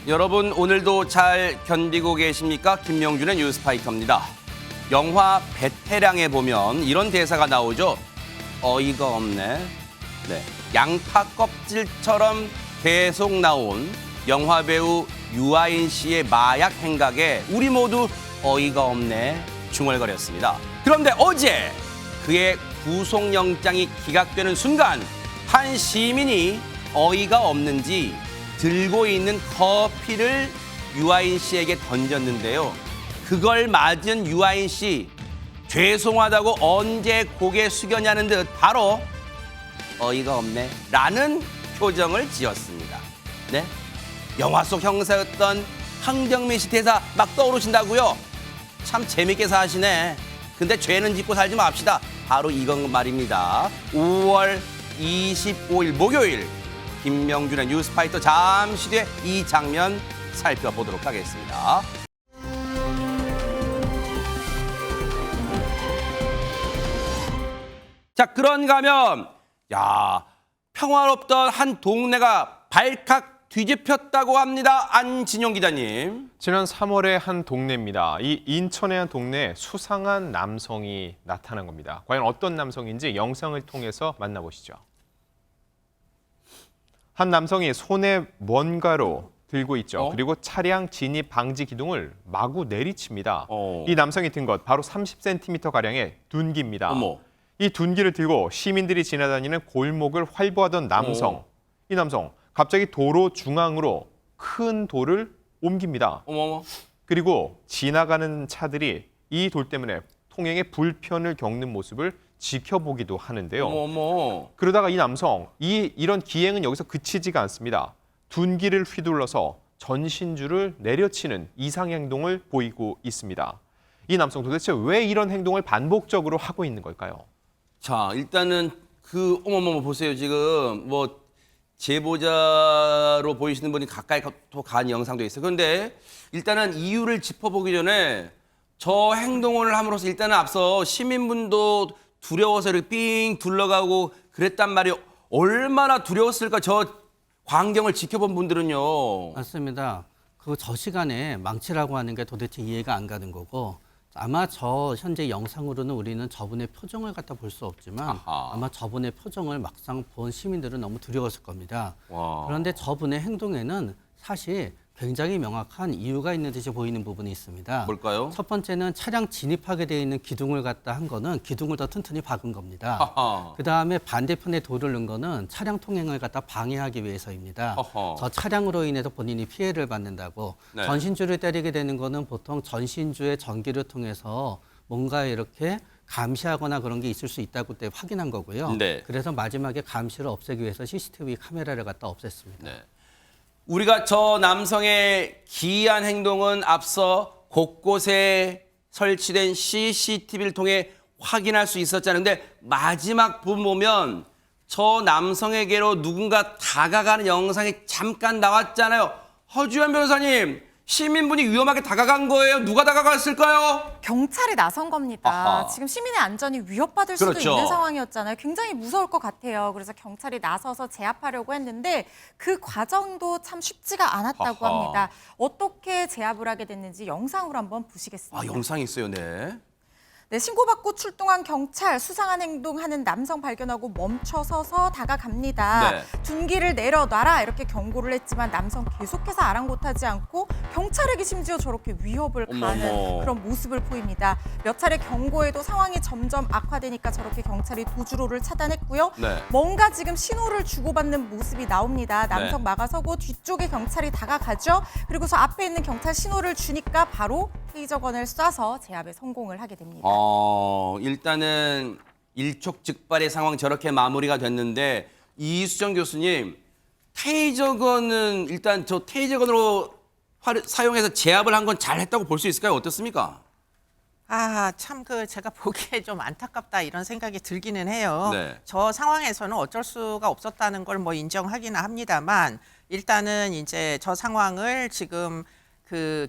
여러분 오늘도 잘 견디고 계십니까? 김명준의 뉴스파이터입니다. 영화 베테랑에 보면 이런 대사가 나오죠. 어이가 없네. 네, 양파 껍질처럼 계속 나온 영화배우 유아인 씨의 마약 행각에 우리 모두 어이가 없네 중얼거렸습니다. 그런데 어제 그의 구속영장이 기각되는 순간 한 시민이 어이가 없는지 들고 있는 커피를 유아인 씨에게 던졌는데요. 그걸 맞은 유아인 씨, 죄송하다고 언제 고개 숙여냐는 듯 바로 어이가 없네 라는 표정을 지었습니다. 네? 영화 속 형사였던 황정민 씨 대사 막 떠오르신다고요? 참 재밌게 사시네. 근데 죄는 짓고 살지 맙시다. 바로 이건 말입니다. 5월 25일 목요일 김명준의 뉴스파이터 잠시 뒤에 이 장면 살펴보도록 하겠습니다. 자, 그런가 하면 평화롭던 한 동네가 발칵 뒤집혔다고 합니다. 안진용 기자님. 지난 3월의 한 동네입니다. 이 인천의 한 동네에 수상한 남성이 나타난 겁니다. 과연 어떤 남성인지 영상을 통해서 만나보시죠. 한 남성이 손에 뭔가로 들고 있죠. 그리고 차량 진입 방지 기둥을 마구 내리칩니다. 이 남성이 든 것 바로 30cm가량의 둔기입니다. 어머. 이 둔기를 들고 시민들이 지나다니는 골목을 활보하던 남성. 이 남성 갑자기 도로 중앙으로 큰 돌을 옮깁니다. 어머머. 그리고 지나가는 차들이 이 돌 때문에 통행에 불편을 겪는 모습을 지켜보기도 하는데요. 어머. 그러다가 이 남성, 이런 기행은 여기서 그치지가 않습니다. 둔기를 휘둘러서 전신주를 내려치는 이상 행동을 보이고 있습니다. 이 남성 도대체 왜 이런 행동을 반복적으로 하고 있는 걸까요? 자, 일단은 어머머머 보세요. 지금 뭐 제보자로 보이시는 분이 가까이 또 간 영상도 있어요. 그런데 일단은 이유를 짚어보기 전에 저 행동을 함으로써 일단은 앞서 시민분도 두려워서 이렇게 삥 둘러가고 그랬단 말이에요. 얼마나 두려웠을까 저 광경을 지켜본 분들은요. 맞습니다. 저 시간에 망치라고 하는 게 도대체 이해가 안 가는 거고 아마 저 현재 영상으로는 우리는 저분의 표정을 갖다 볼 수 없지만 아마 저분의 표정을 막상 본 시민들은 너무 두려웠을 겁니다. 와. 그런데 저분의 행동에는 사실 굉장히 명확한 이유가 있는 듯이 보이는 부분이 있습니다. 뭘까요? 첫 번째는 차량 진입하게 돼 있는 기둥을 갖다 한 거는 기둥을 더 튼튼히 박은 겁니다. 그다음에 반대편에 돌을 넣은 거는 차량 통행을 갖다 방해하기 위해서입니다. 저 차량으로 인해서 본인이 피해를 받는다고. 네. 전신주를 때리게 되는 거는 보통 전신주의 전기를 통해서 뭔가 이렇게 감시하거나 그런 게 있을 수 있다고 때 확인한 거고요. 네. 그래서 마지막에 감시를 없애기 위해서 CCTV 카메라를 갖다 없앴습니다. 네. 우리가 저 남성의 기이한 행동은 앞서 곳곳에 설치된 CCTV를 통해 확인할 수 있었잖아요. 근데 마지막 부분 보면 저 남성에게로 누군가 다가가는 영상이 잠깐 나왔잖아요. 허주현 변호사님, 시민분이 위험하게 다가간 거예요? 누가 다가갔을까요? 경찰이 나선 겁니다. 아하. 지금 시민의 안전이 위협받을 수도 그렇죠. 있는 상황이었잖아요. 굉장히 무서울 것 같아요. 그래서 경찰이 나서서 제압하려고 했는데 그 과정도 참 쉽지가 않았다고 아하. 합니다. 어떻게 제압을 하게 됐는지 영상으로 한번 보시겠습니다. 영상이 있어요, 네. 네, 신고받고 출동한 경찰, 수상한 행동하는 남성 발견하고 멈춰서서 다가갑니다. 네. 둔기를 내려놔라 이렇게 경고를 했지만 남성 계속해서 아랑곳하지 않고 경찰에게 심지어 저렇게 위협을 가하는 어머머. 그런 모습을 보입니다. 몇 차례 경고에도 상황이 점점 악화되니까 저렇게 경찰이 도주로를 차단했고요. 네. 뭔가 지금 신호를 주고받는 모습이 나옵니다. 남성 네. 막아서고 뒤쪽에 경찰이 다가가죠. 그리고서 앞에 있는 경찰 신호를 주니까 바로 테이저건을 쏴서 제압에 성공을 하게 됩니다. 일단은 일촉즉발의 상황 저렇게 마무리가 됐는데 이수정 교수님, 테이저건은 일단 저 테이저건으로 사용해서 제압을 한 건 잘했다고 볼 수 있을까요? 어떻습니까? 참 제가 보기에 좀 안타깝다 이런 생각이 들기는 해요. 네. 저 상황에서는 어쩔 수가 없었다는 걸 뭐 인정하기는 합니다만 일단은 이제 저 상황을 지금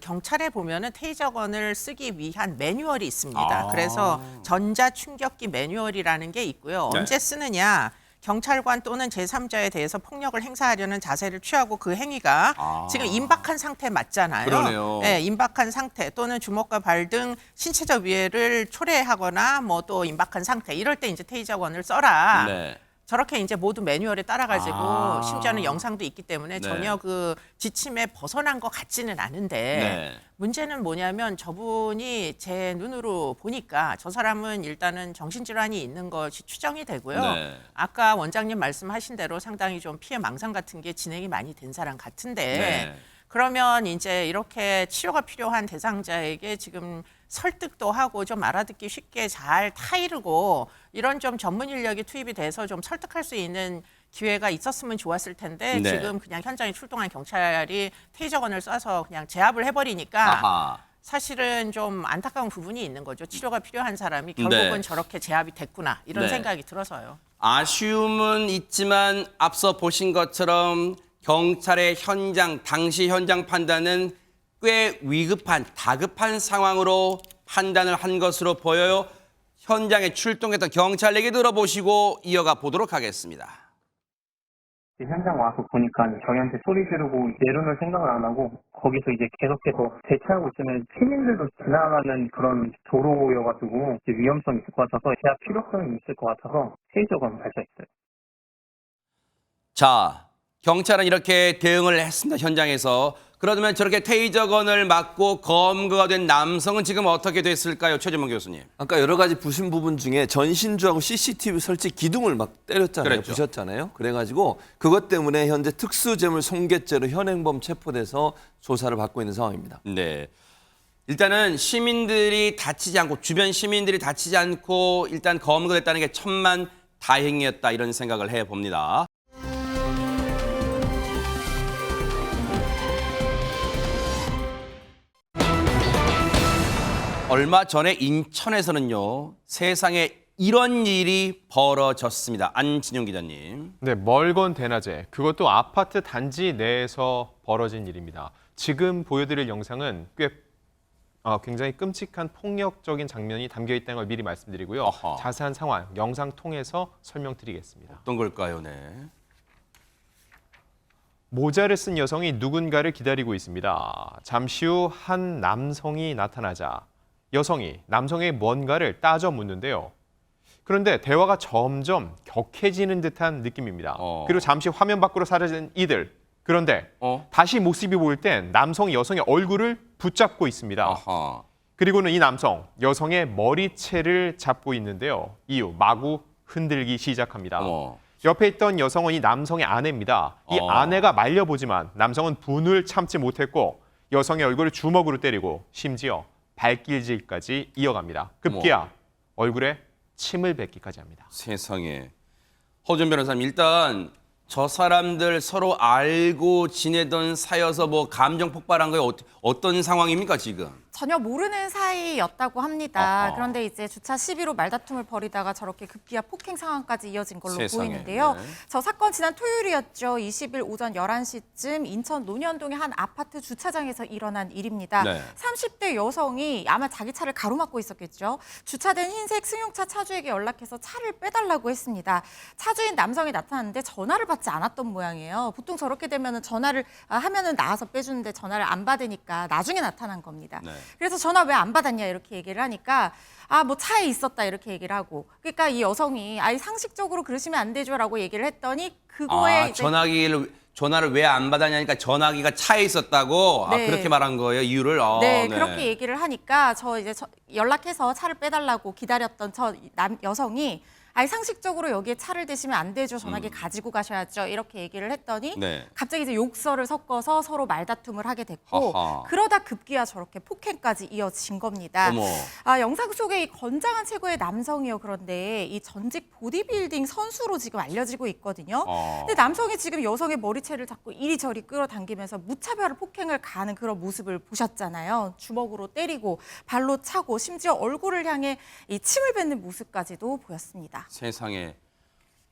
경찰에 보면은 테이저건을 쓰기 위한 매뉴얼이 있습니다. 그래서 전자 충격기 매뉴얼이라는 게 있고요. 네. 언제 쓰느냐? 경찰관 또는 제3자에 대해서 폭력을 행사하려는 자세를 취하고 그 행위가 지금 임박한 상태 맞잖아요. 그러네요. 네, 임박한 상태 또는 주먹과 발 등 신체적 위해를 초래하거나 뭐 또 임박한 상태 이럴 때 이제 테이저건을 써라. 네. 저렇게 이제 모두 매뉴얼에 따라가지고 아. 심지어는 영상도 있기 때문에 네. 전혀 그 지침에 벗어난 것 같지는 않은데 네. 문제는 뭐냐면 저분이 제 눈으로 보니까 저 사람은 일단은 정신질환이 있는 것이 추정이 되고요. 네. 아까 원장님 말씀하신 대로 상당히 좀 피해 망상 같은 게 진행이 많이 된 사람 같은데 네. 그러면 이제 이렇게 치료가 필요한 대상자에게 지금 설득도 하고 좀 알아듣기 쉽게 잘 타이르고 이런 좀 전문 인력이 투입이 돼서 좀 설득할 수 있는 기회가 있었으면 좋았을 텐데 네. 지금 그냥 현장에 출동한 경찰이 테이저건을 쏴서 그냥 제압을 해버리니까 아하. 사실은 좀 안타까운 부분이 있는 거죠. 치료가 필요한 사람이 결국은 네. 저렇게 제압이 됐구나 이런 네. 생각이 들어서요. 아쉬움은 있지만 앞서 보신 것처럼 경찰의 당시 현장 판단은 꽤 위급한, 다급한 상황으로 판단을 한 것으로 보여요. 현장에 출동했던 경찰 얘기 들어보시고 이어가 보도록 하겠습니다. 현장 와서 보니까 저희한테 소리 지르고 내려놓을 생각을 안 하고 거기서 이제 계속해서 대체하고 있으면 시민들도 지나가는 그런 도로여가지고 이제 위험성이 있을 것 같아서 제압 필요성이 있을 것 같아서 테이저건 발사했어요. 자, 경찰은 이렇게 대응을 했습니다. 현장에서. 그러면 저렇게 테이저건을 맞고 검거가 된 남성은 지금 어떻게 됐을까요? 최재문 교수님. 아까 여러 가지 부신 부분 중에 전신주하고 CCTV 설치 기둥을 막 때렸잖아요. 그랬죠. 부셨잖아요. 그래가지고 그것 때문에 현재 특수재물 손괴죄로 현행범 체포돼서 조사를 받고 있는 상황입니다. 네. 일단은 시민들이 다치지 않고 주변 시민들이 다치지 않고 일단 검거됐다는 게 천만 다행이었다 이런 생각을 해봅니다. 얼마 전에 인천에서는요. 세상에 이런 일이 벌어졌습니다. 안진용 기자님. 네, 멀건 대낮에 그것도 아파트 단지 내에서 벌어진 일입니다. 지금 보여드릴 영상은 굉장히 끔찍한 폭력적인 장면이 담겨 있다는 걸 미리 말씀드리고요. 어허. 자세한 상황 영상 통해서 설명드리겠습니다. 어떤 걸까요? 네. 모자를 쓴 여성이 누군가를 기다리고 있습니다. 잠시 후 한 남성이 나타나자 여성이 남성에게 뭔가를 따져 묻는데요. 그런데 대화가 점점 격해지는 듯한 느낌입니다. 그리고 잠시 화면 밖으로 사라진 이들. 그런데 다시 모습이 보일 땐 남성이 여성의 얼굴을 붙잡고 있습니다. 아하. 그리고는 이 남성, 여성의 머리채를 잡고 있는데요. 이후 마구 흔들기 시작합니다. 어머. 옆에 있던 여성은 이 남성의 아내입니다. 이 아내가 말려보지만 남성은 분을 참지 못했고 여성의 얼굴을 주먹으로 때리고 심지어 발길질까지 이어갑니다. 급기야 얼굴에 침을 뱉기까지 합니다. 세상에. 허준 변호사님, 일단 저 사람들 서로 알고 지내던 사이여서 뭐 감정 폭발한 거예요? 어떤 상황입니까, 지금? 전혀 모르는 사이였다고 합니다. 어허. 그런데 이제 주차 시비로 말다툼을 벌이다가 저렇게 급기야 폭행 상황까지 이어진 걸로 세상에. 보이는데요. 네. 저 사건 지난 토요일이었죠. 20일 오전 11시쯤 인천 논현동의 한 아파트 주차장에서 일어난 일입니다. 네. 30대 여성이 아마 자기 차를 가로막고 있었겠죠. 주차된 흰색 승용차 차주에게 연락해서 차를 빼달라고 했습니다. 차주인 남성이 나타났는데 전화를 받지 않았던 모양이에요. 보통 저렇게 되면 전화를 하면은 나와서 빼주는데 전화를 안 받으니까 나중에 나타난 겁니다. 네. 그래서 전화 왜 안 받았냐 이렇게 얘기를 하니까 뭐 차에 있었다 이렇게 얘기를 하고 그러니까 이 여성이 상식적으로 그러시면 안 되죠라고 얘기를 했더니 그거에 이제 전화를 왜 안 받았냐니까 전화기가 차에 있었다고 네. 그렇게 말한 거예요, 이유를. 네, 그렇게 얘기를 하니까 연락해서 차를 빼달라고 기다렸던 여성이 상식적으로 여기에 차를 대시면 안 되죠. 전화기 가지고 가셔야죠. 이렇게 얘기를 했더니 네. 갑자기 이제 욕설을 섞어서 서로 말다툼을 하게 됐고 하하. 그러다 급기야 저렇게 폭행까지 이어진 겁니다. 어머. 영상 속에 이 건장한 체구의 남성이요. 그런데 이 전직 보디빌딩 선수로 지금 알려지고 있거든요. 근데 남성이 지금 여성의 머리채를 잡고 이리저리 끌어당기면서 무차별 폭행을 가하는 그런 모습을 보셨잖아요. 주먹으로 때리고 발로 차고 심지어 얼굴을 향해 이 침을 뱉는 모습까지도 보였습니다. 세상에.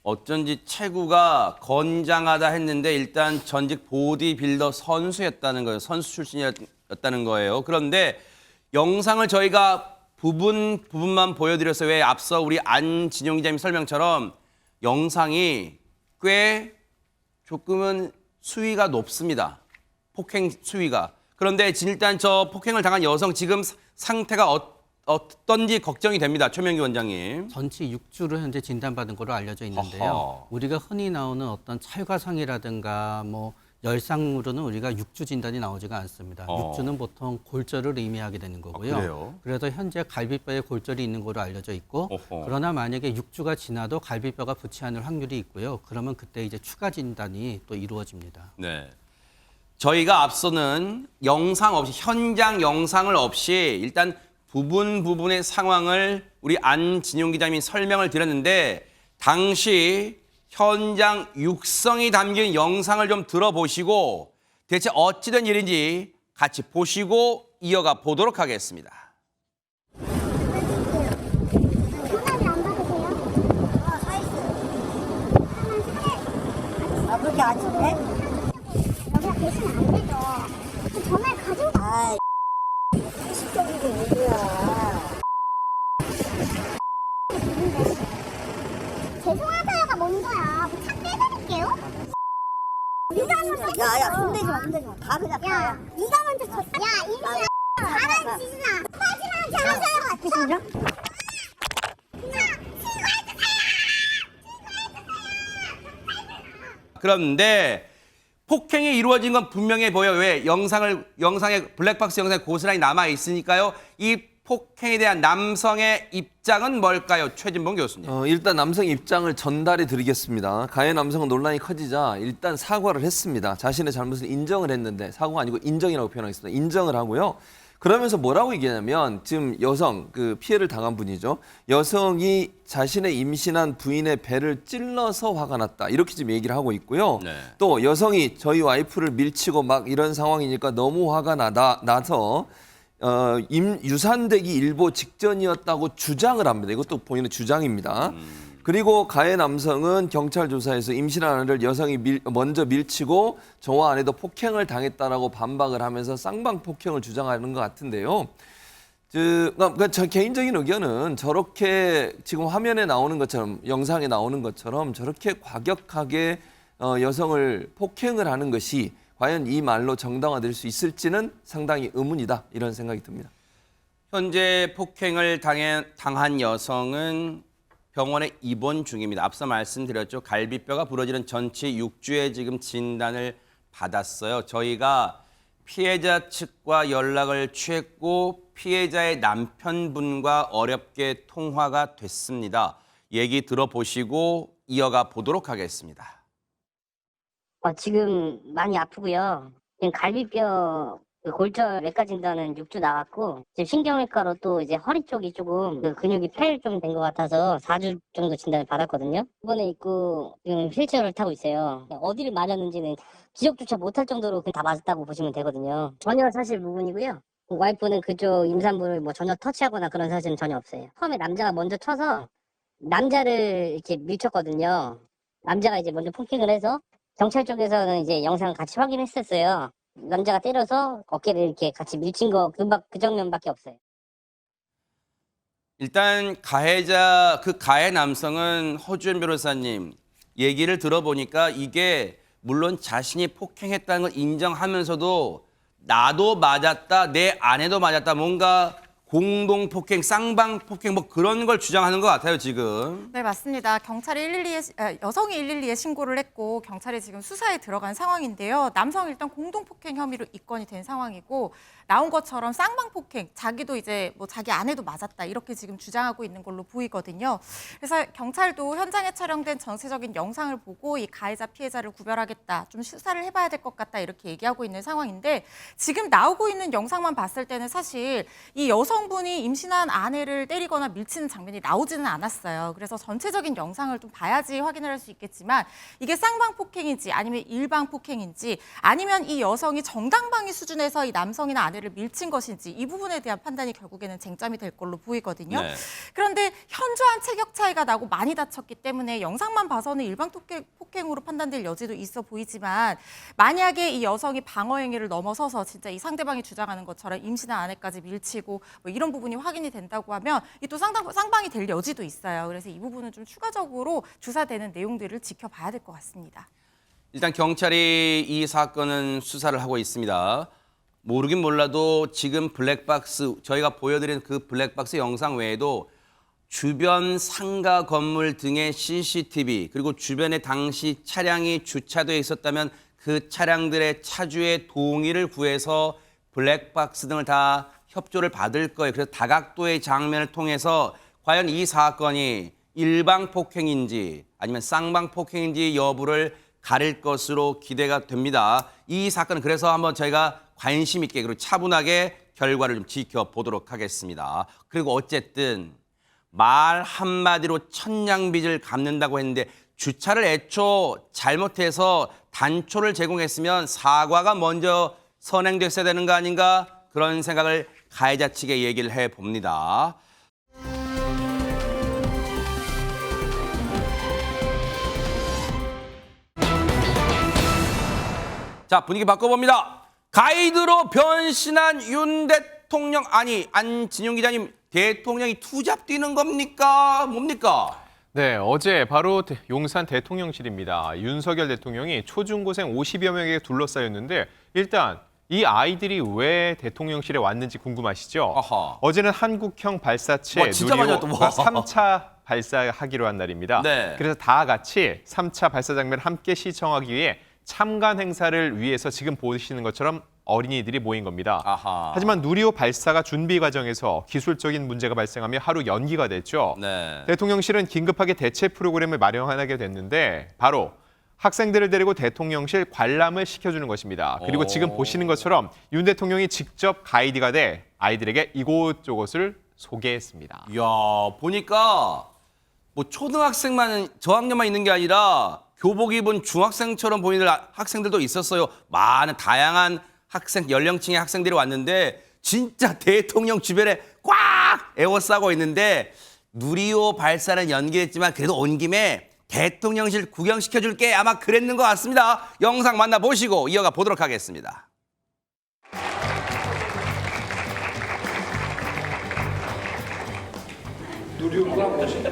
어쩐지 체구가 건장하다 했는데 일단 전직 보디빌더 선수였다는 거예요. 선수 출신이었다는 거예요. 그런데 영상을 저희가 부분만 보여드렸어요. 왜 앞서 우리 안진용 기자님 설명처럼 영상이 꽤 조금은 수위가 높습니다. 폭행 수위가. 그런데 일단 저 폭행을 당한 여성 지금 상태가 어떤지 걱정이 됩니다. 최명기 원장님. 전치 6주를 현재 진단받은 걸로 알려져 있는데요. 어허. 우리가 흔히 나오는 어떤 찰과상이라든가 뭐 열상으로는 우리가 6주 진단이 나오지가 않습니다. 6주는 보통 골절을 의미하게 되는 거고요. 그래요? 그래서 현재 갈비뼈에 골절이 있는 걸로 알려져 있고 어허. 그러나 만약에 6주가 지나도 갈비뼈가 붙지 않을 확률이 있고요. 그러면 그때 이제 추가 진단이 또 이루어집니다. 네. 저희가 앞서는 영상 없이 현장 영상을 없이 일단 부분의 상황을 우리 안진용 기자님이 설명을 드렸는데 당시 현장 육성이 담긴 영상을 좀 들어보시고 대체 어찌된 일인지 같이 보시고 이어가 보도록 하겠습니다. 아, 그렇게 안 좋네? 여기가 계시면 안 되죠. 전화를 가지고. 아, 식적이고 누구야. 죄송하다요가 먼저야. 차 빼드릴게요. 야, 손대지 마, 손대지 마. 가, 그냥 가. 야, 네가 먼저 쳤어. 야, 이모야. 잘한 지진아. 하지마, 잘하세요. 죄송해요. 그런데 폭행이 이루어진 건 분명해 보여. 왜? 영상에 블랙박스 영상에 고스란히 남아 있으니까요. 이 폭행에 대한 남성의 입장은 뭘까요? 최진봉 교수님. 일단 남성 입장을 전달해 드리겠습니다. 가해 남성은 논란이 커지자 일단 사과를 했습니다. 자신의 잘못을 인정을 했는데 사과가 아니고 인정이라고 표현하겠습니다. 인정을 하고요. 그러면서 뭐라고 얘기하냐면 지금 여성, 그 피해를 당한 분이죠. 여성이 자신의 임신한 부인의 배를 찔러서 화가 났다. 이렇게 지금 얘기를 하고 있고요. 네. 또 여성이 저희 와이프를 밀치고 막 이런 상황이니까 너무 화가 나서 유산되기 일보 직전이었다고 주장을 합니다. 이것도 본인의 주장입니다. 그리고 가해 남성은 경찰 조사에서 임신한 아내를 여성이 먼저 밀치고 저와 아내도 폭행을 당했다라고 반박을 하면서 쌍방 폭행을 주장하는 것 같은데요. 그러니까 저 개인적인 의견은 저렇게 지금 화면에 나오는 것처럼 영상에 나오는 것처럼 저렇게 과격하게 여성을 폭행을 하는 것이 과연 이 말로 정당화될 수 있을지는 상당히 의문이다 이런 생각이 듭니다. 현재 폭행을 당한 여성은 병원에 입원 중입니다. 앞서 말씀드렸죠. 갈비뼈가 부러지는 전치 6주에 지금 진단을 받았어요. 저희가 피해자 측과 연락을 취했고 피해자의 남편분과 어렵게 통화가 됐습니다. 얘기 들어보시고 이어가 보도록 하겠습니다. 지금 많이 아프고요. 지금 갈비뼈 그 골절 외과 진단은 6주 나왔고 지금 신경외과로 또 이제 허리 쪽이 조금 그 근육이 파열 좀 된 것 같아서 4주 정도 진단을 받았거든요. 이번에 있고 지금 휠체어를 타고 있어요. 어디를 맞았는지는 기억조차 못할 정도로 다 맞았다고 보시면 되거든요. 전혀 사실 무근이고요. 와이프는 그쪽 임산부를 뭐 전혀 터치하거나 그런 사실은 전혀 없어요. 처음에 남자가 먼저 쳐서 남자를 이렇게 밀쳤거든요. 남자가 이제 먼저 폭행을 해서 경찰 쪽에서는 이제 영상을 같이 확인했었어요. 남자가 때려서 어깨를 이렇게 같이 밀친 거 그 장면밖에 없어요. 일단 가해 남성은 허주연 변호사님 얘기를 들어보니까 이게 물론 자신이 폭행했다는 걸 인정하면서도 나도 맞았다, 내 아내도 맞았다, 뭔가 공동 폭행, 쌍방 폭행 뭐 그런 걸 주장하는 것 같아요 지금. 네, 맞습니다. 경찰이 여성이 112에 신고를 했고 경찰이 지금 수사에 들어간 상황인데요. 남성이 일단 공동폭행 혐의로 입건이 된 상황이고 나온 것처럼 쌍방폭행, 자기도 이제 뭐 자기 아내도 맞았다 이렇게 지금 주장하고 있는 걸로 보이거든요. 그래서 경찰도 현장에 촬영된 전체적인 영상을 보고 이 가해자 피해자를 구별하겠다, 좀 수사를 해봐야 될 것 같다 이렇게 얘기하고 있는 상황인데 지금 나오고 있는 영상만 봤을 때는 사실 이 여성분이 임신한 아내를 때리거나 밀치는 장면이 나오지는 않았어요. 그래서 전체적인 영상을 좀 봐야지 확인을 할 수 있겠지만 이게 쌍방폭행인지 아니면 일방폭행인지 아니면 이 여성이 정당방위 수준에서 이 남성이나 아내를 밀친 것인지 이 부분에 대한 판단이 결국에는 쟁점이 될 걸로 보이거든요. 네. 그런데 현저한 체격 차이가 나고 많이 다쳤기 때문에 영상만 봐서는 일방폭행으로 판단될 여지도 있어 보이지만 만약에 이 여성이 방어 행위를 넘어서서 진짜 이 상대방이 주장하는 것처럼 임신한 아내까지 밀치고 뭐 뭐 이런 부분이 확인이 된다고 하면 이 또 쌍방이 될 여지도 있어요. 그래서 이 부분은 좀 추가적으로 조사되는 내용들을 지켜봐야 될 것 같습니다. 일단 경찰이 이 사건은 수사를 하고 있습니다. 모르긴 몰라도 지금 블랙박스, 저희가 보여드린 그 블랙박스 영상 외에도 주변 상가 건물 등의 CCTV 그리고 주변에 당시 차량이 주차되어 있었다면 그 차량들의 차주의 동의를 구해서 블랙박스 등을 다 협조를 받을 거예요. 그래서 다각도의 장면을 통해서 과연 이 사건이 일방 폭행인지 아니면 쌍방 폭행인지 여부를 가릴 것으로 기대가 됩니다. 이 사건은 그래서 한번 저희가 관심 있게 그리고 차분하게 결과를 좀 지켜보도록 하겠습니다. 그리고 어쨌든 말 한마디로 천냥빚을 갚는다고 했는데 주차를 애초 잘못해서 단초를 제공했으면 사과가 먼저 선행됐어야 되는 거 아닌가 그런 생각을 가해자 측에 얘기를 해봅니다. 자, 분위기 바꿔봅니다. 가이드로 변신한 윤 대통령, 아니 안진용 기자님, 대통령이 투잡 뛰는 겁니까? 뭡니까? 네, 어제 바로 용산 대통령실입니다. 윤석열 대통령이 초중고생 50여 명에게 둘러싸였는데 일단 이 아이들이 왜 대통령실에 왔는지 궁금하시죠? 아하. 어제는 한국형 발사체 와, 진짜 많이 누리호가 왔다. 와. 3차 발사하기로 한 날입니다. 네. 그래서 다 같이 3차 발사 장면을 함께 시청하기 위해 참관 행사를 위해서 지금 보시는 것처럼 어린이들이 모인 겁니다. 아하. 하지만 누리호 발사가 준비 과정에서 기술적인 문제가 발생하며 하루 연기가 됐죠. 네. 대통령실은 긴급하게 대체 프로그램을 마련하게 됐는데 바로 학생들을 데리고 대통령실 관람을 시켜주는 것입니다. 그리고 지금 보시는 것처럼 윤 대통령이 직접 가이드가 돼 아이들에게 이곳저곳을 소개했습니다. 이야, 보니까 뭐 초등학생만 저학년만 있는 게 아니라 교복 입은 중학생처럼 보이는 학생들도 있었어요. 많은 다양한 학생 연령층의 학생들이 왔는데 진짜 대통령 주변에 꽉 에워싸고 있는데 누리호 발사는 연기했지만 그래도 온 김에 대통령실 구경시켜줄게 아마 그랬는 것 같습니다. 영상 만나보시고 이어가 보도록 하겠습니다. 누리호가 뭐지?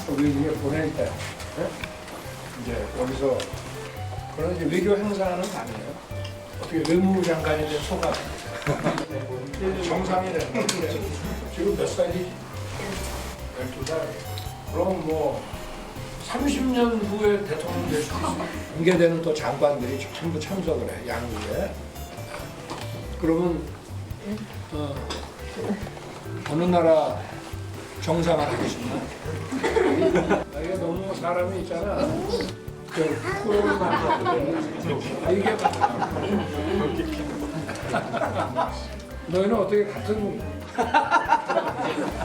우리 중에 보낼 때 이제 여기서 그런 이제 외교 행사하는 거 아니에요? 어떻게 외무부 장관이 된 소감? 정상이 되는 건데 지금 몇 살이지? 12살. 그럼 뭐 30년 후에 대통령 될 수 있어. 공개되는 또 장관들이 전부 참석을 해, 양국에. 그러면 어느 나라 정상을 하고 싶나? 이게 너무 사람이 있잖아. 이게 너희는 어떻게 같은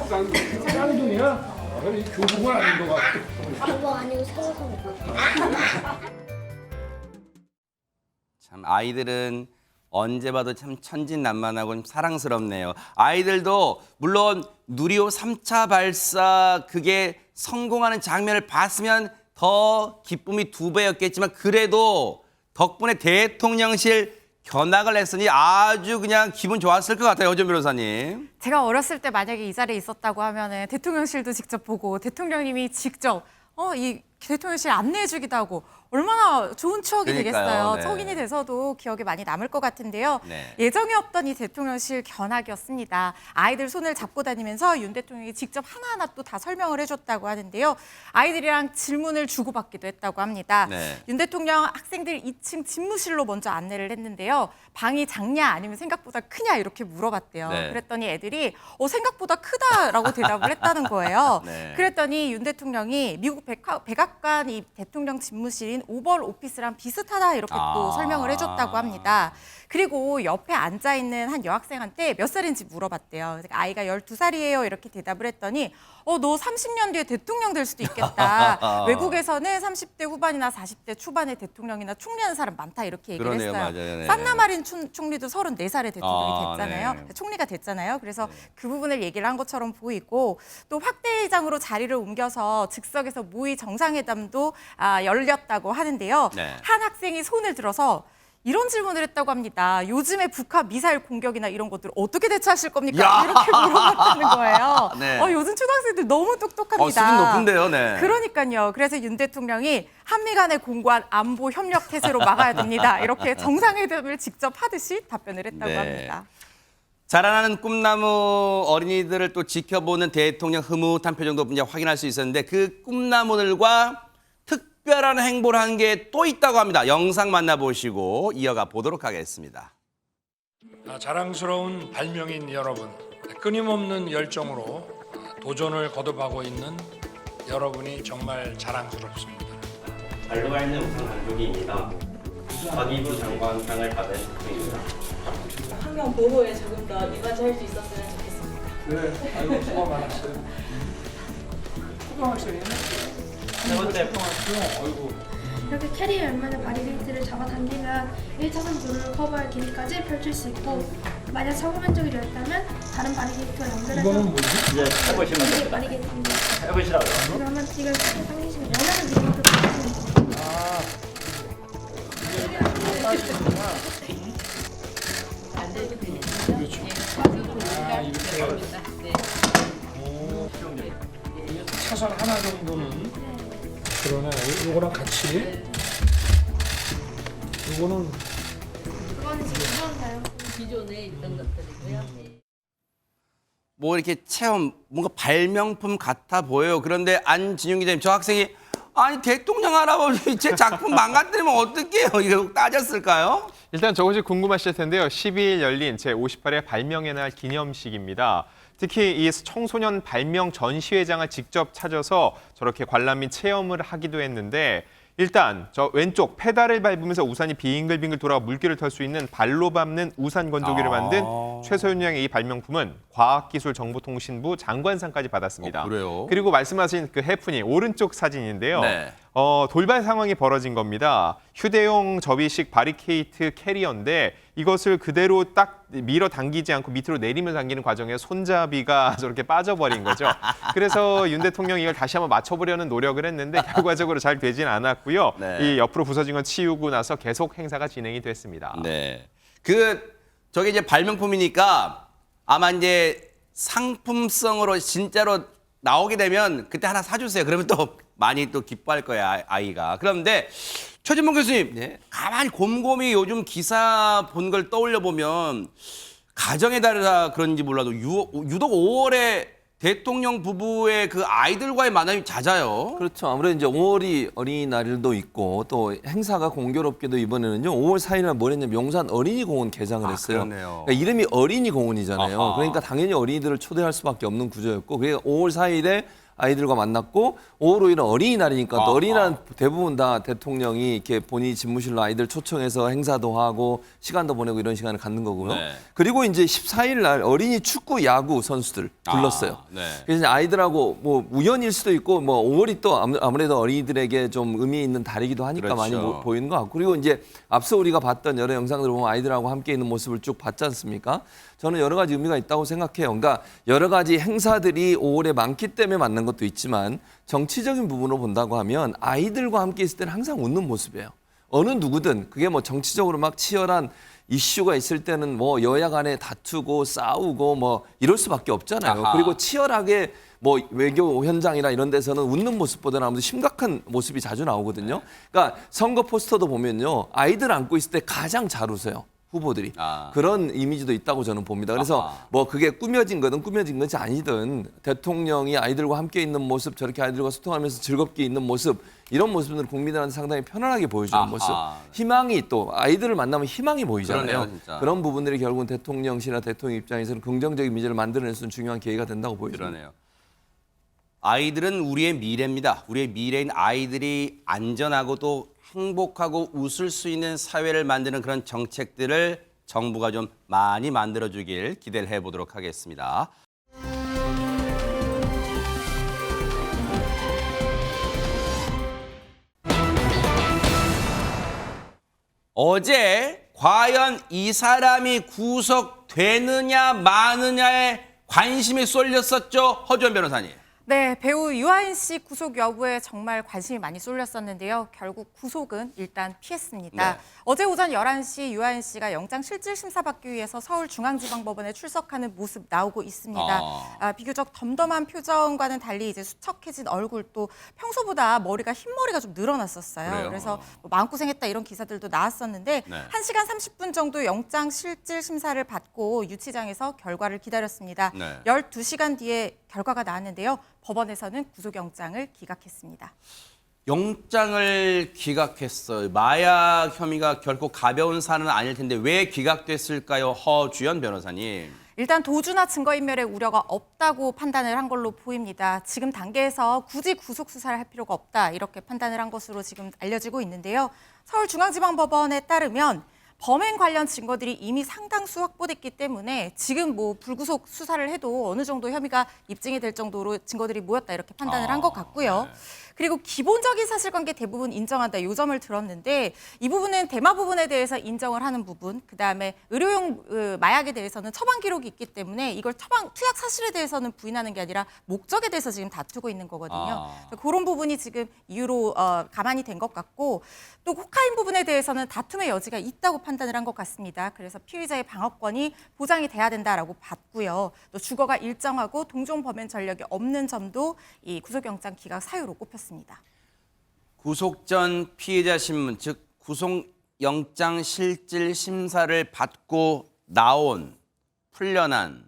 쌍둥이야? 이 교복은 아닌 것 같아. 교복 아니고 세워서 참 아이들은 언제 봐도 참 천진난만하고 좀 사랑스럽네요. 아이들도 물론 누리호 3차 발사 그게 성공하는 장면을 봤으면 더 기쁨이 2배였겠지만 그래도 덕분에 대통령실 견학을 했으니 아주 그냥 기분 좋았을 것 같아요. 오전 변호사님. 제가 어렸을 때 만약에 이 자리에 있었다고 하면은 대통령실도 직접 보고 대통령님이 직접 이 대통령실 안내해주기도 하고 얼마나 좋은 추억이 그러니까요. 되겠어요. 네. 성인이 돼서도 기억에 많이 남을 것 같은데요. 네. 예정이 없던 이 대통령실 견학이었습니다. 아이들 손을 잡고 다니면서 윤 대통령이 직접 하나하나 또 다 설명을 해줬다고 하는데요. 아이들이랑 질문을 주고받기도 했다고 합니다. 네. 윤 대통령 학생들 2층 집무실로 먼저 안내를 했는데요. 방이 작냐 아니면 생각보다 크냐 이렇게 물어봤대요. 네. 그랬더니 애들이 생각보다 크다라고 대답을 했다는 거예요. 네. 그랬더니 윤 대통령이 미국 백악관 이 대통령 집무실인 오벌 오피스랑 비슷하다 이렇게 또 설명을 해줬다고 합니다. 그리고 옆에 앉아있는 한 여학생한테 몇 살인지 물어봤대요. 그래서 아이가 12살이에요 이렇게 대답을 했더니 너 30년 뒤에 대통령 될 수도 있겠다. 외국에서는 30대 후반이나 40대 초반에 대통령이나 총리하는 사람 많다 이렇게 얘기를 그러네요. 했어요. 맞아요. 네. 산나 마린 총리도 34살에 대통령이 됐잖아요. 네. 총리가 됐잖아요. 그래서 그 부분을 얘기를 한 것처럼 보이고 또 확대회장으로 자리를 옮겨서 즉석에서 모의 정상회담도 열렸다고 하는데요. 네. 한 학생이 손을 들어서 이런 질문을 했다고 합니다. 요즘에 북한 미사일 공격이나 이런 것들 어떻게 대처하실 겁니까? 야! 이렇게 물어봤다는 거예요. 네. 요즘 초등학생들 너무 똑똑합니다. 수준 높은데요, 네. 그러니까요. 그래서 윤 대통령이 한미 간의 공고한 안보 협력 태세로 막아야 됩니다. 이렇게 정상회담을 직접 하듯이 답변을 했다고 네. 합니다. 자라나는 꿈나무 어린이들을 또 지켜보는 대통령 흐뭇한 표정도 이제 확인할 수 있었는데 그 꿈나무들과 특별한 행보를 한 게 또 있다고 합니다. 영상 만나보시고 이어가 보도록 하겠습니다. 자랑스러운 발명인 여러분, 끊임없는 열정으로 도전을 거듭하고 있는 여러분이 정말 자랑스럽습니다. 알로가 있는 우상 감독입니다. 과기부 장관상을 받은 학생입니다. 환경 보호에 조금 더 이바지할 수 있었으면 좋겠습니다. 네, 아이고 수고 많았어요. 초등학생이네? 세 번째 이렇게 캐리어 연면의 바리게이트를 잡아당기면 1차선 도로를 커버할 길이까지 펼칠 수 있고 만약 사고 면적이 넓다면 다른 바리게이트와 연결해서 이거는 뭐지? 이제 해보시면 이게 됩니다. 바리게이트입니다. 해보시라고요. 그러면 이걸 이렇게 당기시면 연면을 이렇게 당기시면 됩니다. 차선 하나 정도는 그러네. 이거랑 같이. 이거는 그거는 지금 기존사요. 기존에 있던 것들이고요. 뭐 이렇게 체험, 뭔가 발명품 같아 보여요. 그런데 안진용 기자님, 저 학생이 아니 대통령 할아버지 제 작품 망가뜨리면 어떡해요? 이거 따졌을까요? 일단 저것이 궁금하실 텐데요. 12일 열린 제58회 발명의 날 기념식입니다. 특히 이 청소년 발명 전시회장을 직접 찾아서 저렇게 관람 및 체험을 하기도 했는데 일단 저 왼쪽 페달을 밟으면서 우산이 빙글빙글 돌아 물기를 털 수 있는 발로 밟는 우산 건조기를 만든 최소연 양의 이 발명품은 과학기술정보통신부 장관상까지 받았습니다. 그래요? 그리고 말씀하신 그 해프닝 오른쪽 사진인데요. 네. 돌발 상황이 벌어진 겁니다. 휴대용 접이식 바리케이트 캐리어인데 이것을 그대로 딱 밀어 당기지 않고 밑으로 내리며 당기는 과정에 손잡이가 저렇게 빠져버린 거죠. 그래서 윤 대통령이 이걸 다시 한번 맞춰보려는 노력을 했는데 결과적으로 잘 되진 않았고요. 네. 이 옆으로 부서진 건 치우고 나서 계속 행사가 진행이 됐습니다. 네. 저게 이제 발명품이니까 아마 이제 상품성으로 진짜로 나오게 되면 그때 하나 사주세요. 그러면 또 많이 또 기뻐할 거야, 아이가. 그런데 최진봉 교수님, 가만히 곰곰이 요즘 기사 본 걸 떠올려 보면 가정에 따라 그런지 몰라도 유독 5월에 대통령 부부의 그 아이들과의 만남이 잦아요. 그렇죠. 아무래도 이제 5월이 어린이날도 있고 또 행사가 공교롭게도 이번에는요. 5월 4일날 뭘 했냐면 용산 어린이공원 개장을 했어요. 그러네요. 그러니까 이름이 어린이공원이잖아요. 아하. 그러니까 당연히 어린이들을 초대할 수밖에 없는 구조였고 그게 5월 4일에 아이들과 만났고 5월 5일은 어린이날이니까 또 아하. 어린이날은 대부분 다 대통령이 이렇게 본인이 집무실로 아이들 초청해서 행사도 하고 시간도 보내고 이런 시간을 갖는 거고요. 네. 그리고 이제 14일 날 어린이 축구 야구 선수들 불렀어요. 네. 그래서 아이들하고 뭐 우연일 수도 있고 뭐 5월이 또 아무래도 어린이들에게 좀 의미 있는 달이기도 하니까 그렇죠. 많이 보이는 것 같고 그리고 이제 앞서 우리가 봤던 여러 영상들을 보면 아이들하고 함께 있는 모습을 쭉 봤지 않습니까? 저는 여러 가지 의미가 있다고 생각해요. 그러니까 여러 가지 행사들이 5월에 많기 때문에 만난 것도 있지만 정치적인 부분으로 본다고 하면 아이들과 함께 있을 때는 항상 웃는 모습이에요. 어느 누구든 그게 뭐 정치적으로 막 치열한 이슈가 있을 때는 뭐 여야 간에 다투고 싸우고 뭐 이럴 수밖에 없잖아요. 아하. 그리고 치열하게 뭐 외교 현장이나 이런 데서는 웃는 모습보다는 아무래도 심각한 모습이 자주 나오거든요. 그러니까 선거 포스터도 보면요. 아이들 안고 있을 때 가장 잘 웃어요. 후보들이. 그런 이미지도 있다고 저는 봅니다. 그래서 뭐 그게 꾸며진 거든 꾸며진 것이 아니든 대통령이 아이들과 함께 있는 모습 저렇게 아이들과 소통하면서 즐겁게 있는 모습 이런 모습들은 국민들한테 상당히 편안하게 보여주는 모습. 희망이 또 아이들을 만나면 희망이 보이잖아요. 그러네요, 진짜. 그런 부분들이 결국은 대통령실이나 대통령 입장에서는 긍정적인 이미지를 만들어낼 수 있는 중요한 계기가 된다고 보여집니다. 그러네요. 아이들은 우리의 미래입니다. 우리의 미래인 아이들이 안전하고 또 행복하고 웃을 수 있는 사회를 만드는 그런 정책들을 정부가 좀 많이 만들어주길 기대를 해보도록 하겠습니다. 어제 과연 이 사람이 구속되느냐 마느냐에 관심이 쏠렸었죠. 허주원 변호사님. 네, 배우 유아인 씨 구속 여부에 정말 관심이 많이 쏠렸었는데요. 결국 구속은 일단 피했습니다. 네. 어제 오전 11시 유아인 씨가 영장실질심사 받기 위해서 서울중앙지방법원에 출석하는 모습 나오고 있습니다. 비교적 덤덤한 표정과는 달리 이제 수척해진 얼굴, 또 평소보다 머리가 흰머리가 좀 늘어났었어요. 그래요? 그래서 뭐 마음고생했다 이런 기사들도 나왔었는데 네. 1시간 30분 정도 영장실질심사를 받고 유치장에서 결과를 기다렸습니다. 네. 12시간 뒤에 결과가 나왔는데요. 법원에서는 구속영장을 기각했습니다. 영장을 기각했어요. 마약 혐의가 결코 가벼운 사안은 아닐 텐데 왜 기각됐을까요? 허주연 변호사님. 일단 도주나 증거인멸의 우려가 없다고 판단을 한 걸로 보입니다. 지금 단계에서 굳이 구속 수사를 할 필요가 없다, 이렇게 판단을 한 것으로 지금 알려지고 있는데요. 서울중앙지방법원에 따르면 범행 관련 증거들이 이미 상당수 확보됐기 때문에 지금 뭐 불구속 수사를 해도 어느 정도 혐의가 입증이 될 정도로 증거들이 모였다, 이렇게 판단을 한 것 같고요. 그리고 기본적인 사실관계 대부분 인정한다, 이 점을 들었는데 이 부분은 대마 부분에 대해서 인정을 하는 부분, 그다음에 의료용 마약에 대해서는 처방 기록이 있기 때문에 이걸 투약 사실에 대해서는 부인하는 게 아니라 목적에 대해서 지금 다투고 있는 거거든요. 그래서 그런 부분이 지금 이유로 가만히 된 것 같고, 또 코카인 부분에 대해서는 다툼의 여지가 있다고 판단을 한 것 같습니다. 그래서 피의자의 방어권이 보장이 돼야 된다라고 봤고요. 또 주거가 일정하고 동종 범행 전력이 없는 점도 이 구속영장 기각 사유로 꼽혔습니다. 구속 전 피해자 신문, 즉 구속영장 실질 심사를 받고 나온 풀려난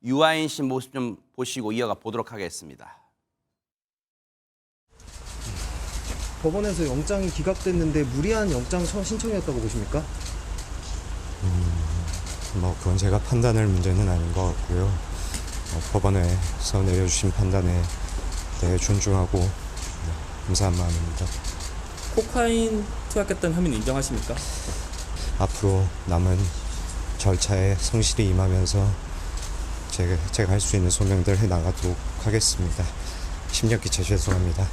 유아인 씨 모습 좀 보시고 이어가 보도록 하겠습니다. 법원에서 영장이 기각됐는데 무리한 영장 신청이었다고 보십니까? 뭐 그건 제가 판단할 문제는 아닌 것 같고요. 법원에서 내려주신 판단에 대해 존중하고 감사한 마음입니다. 코카인 투약했던 혐의는 인정하십니까? 앞으로 남은 절차에 성실히 임하면서 제가 할 수 있는 소명들 해나가도록 하겠습니다. 심력 끼쳐 죄송합니다.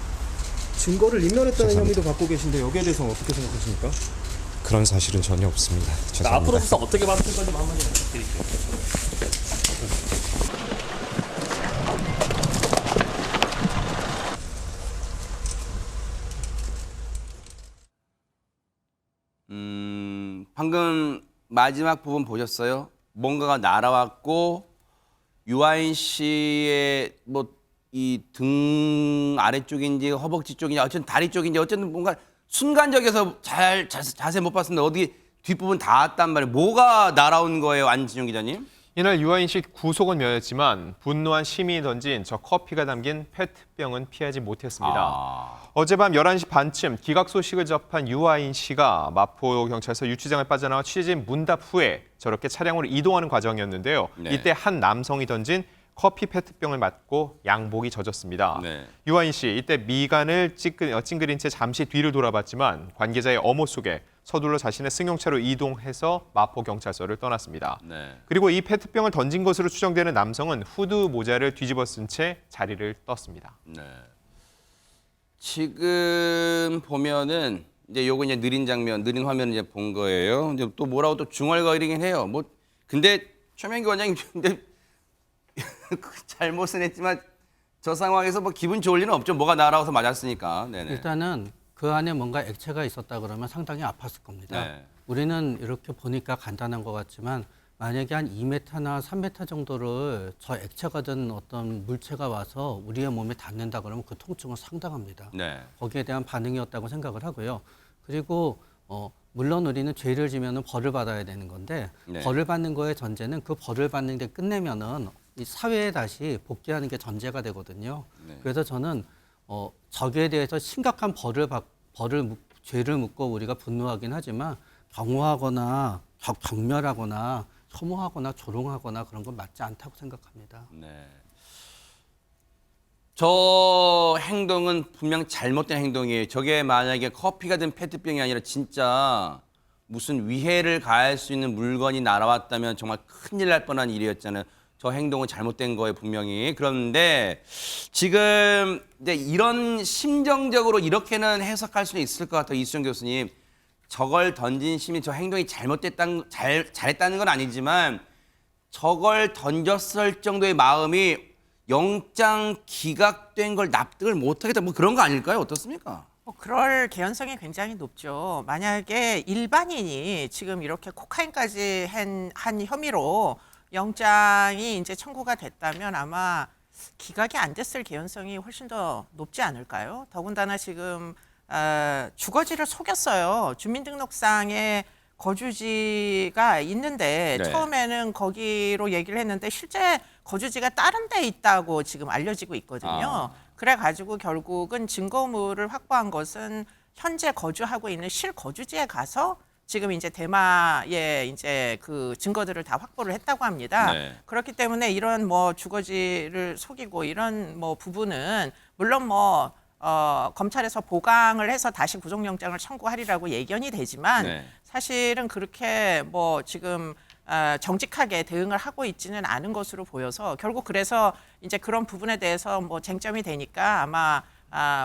증거를 인멸했다는 죄송합니다. 혐의도 갖고 계신데 여기에 대해서는 어떻게 생각하십니까? 그런 사실은 전혀 없습니다. 죄송합니다. 앞으로 수사 어떻게 받을 건지 한마디 부탁드릴게요. 방금 마지막 부분 보셨어요? 뭔가가 날아왔고 유아인 씨의 뭐 이 등 아래쪽인지 허벅지 쪽인지 어쨌든 다리 쪽인지 어쨌든 뭔가 순간적이어서 자세히 못 봤는데 어디 뒷부분 닿았단 말이에요. 뭐가 날아온 거예요, 안진용 기자님? 이날 유아인 씨 구속은 면했지만 분노한 시민이 던진 저 커피가 담긴 페트병은 피하지 못했습니다. 어젯밤 11시 반쯤 기각 소식을 접한 유아인 씨가 마포경찰서 유치장을 빠져나와 취재진 문답 후에 저렇게 차량으로 이동하는 과정이었는데요. 네. 이때 한 남성이 던진 커피 페트병을 맞고 양복이 젖었습니다. 네. 유아인 씨 이때 미간을 찡그린 채 잠시 뒤를 돌아봤지만 관계자의 엄호 속에 서둘러 자신의 승용차로 이동해서 마포경찰서를 떠났습니다. 네. 그리고 이 페트병을 던진 것으로 추정되는 남성은 후드 모자를 뒤집어 쓴 채 자리를 떴습니다. 네. 지금 보면은 이제 요거 이제 느린 장면, 느린 화면 이제 본 거예요. 근데 또 뭐라고 또 중얼거리긴 해요. 뭐 근데 최명기 원장님 근데 잘못은 했지만 저 상황에서 뭐 기분 좋을 일은 없죠. 뭐가 날아와서 맞았으니까. 네네. 일단은 그 안에 뭔가 액체가 있었다 그러면 상당히 아팠을 겁니다. 네. 우리는 이렇게 보니까 간단한 것 같지만 만약에 한 2m나 3m 정도를 저 액체가 든 어떤 물체가 와서 우리의 몸에 닿는다 그러면 그 통증은 상당합니다. 네. 거기에 대한 반응이었다고 생각을 하고요. 그리고 물론 우리는 죄를 지면은 벌을 받아야 되는 건데 네. 벌을 받는 거의 전제는 그 벌을 받는 게 끝내면은 이 사회에 다시 복귀하는 게 전제가 되거든요. 네. 그래서 저는 저기에 대해서 심각한 죄를 묻고 우리가 분노하긴 하지만 경호하거나 경멸하거나 혐오하거나 조롱하거나 그런 건 맞지 않다고 생각합니다. 네. 저 행동은 분명 잘못된 행동이에요. 저게 만약에 커피가 든 페트병이 아니라 진짜 무슨 위해를 가할 수 있는 물건이 날아왔다면 정말 큰일 날 뻔한 일이었잖아요. 저 행동은 잘못된 거예요, 분명히. 그런데 지금 이제 이런 심정적으로 이렇게는 해석할 수는 있을 것 같아요, 이수정 교수님. 저걸 던진 시민 저 행동이 잘했다는 건 아니지만 저걸 던졌을 정도의 마음이 영장 기각된 걸 납득을 못하겠다 뭐 그런 거 아닐까요? 어떻습니까? 그럴 개연성이 굉장히 높죠. 만약에 일반인이 지금 이렇게 코카인까지 한 혐의로 영장이 이제 청구가 됐다면 아마 기각이 안 됐을 개연성이 훨씬 더 높지 않을까요? 더군다나 지금 주거지를 속였어요. 주민등록상에 거주지가 있는데 네. 처음에는 거기로 얘기를 했는데 실제 거주지가 다른 데 있다고 지금 알려지고 있거든요. 그래가지고 결국은 증거물을 확보한 것은 현재 거주하고 있는 실거주지에 가서 지금 이제 대마의 이제 그 증거들을 다 확보를 했다고 합니다. 네. 그렇기 때문에 이런 뭐 주거지를 속이고 이런 뭐 부분은 물론 뭐 검찰에서 보강을 해서 다시 구속영장을 청구하리라고 예견이 되지만 네. 사실은 그렇게 뭐 지금 정직하게 대응을 하고 있지는 않은 것으로 보여서 결국 그래서 이제 그런 부분에 대해서 뭐 쟁점이 되니까 아마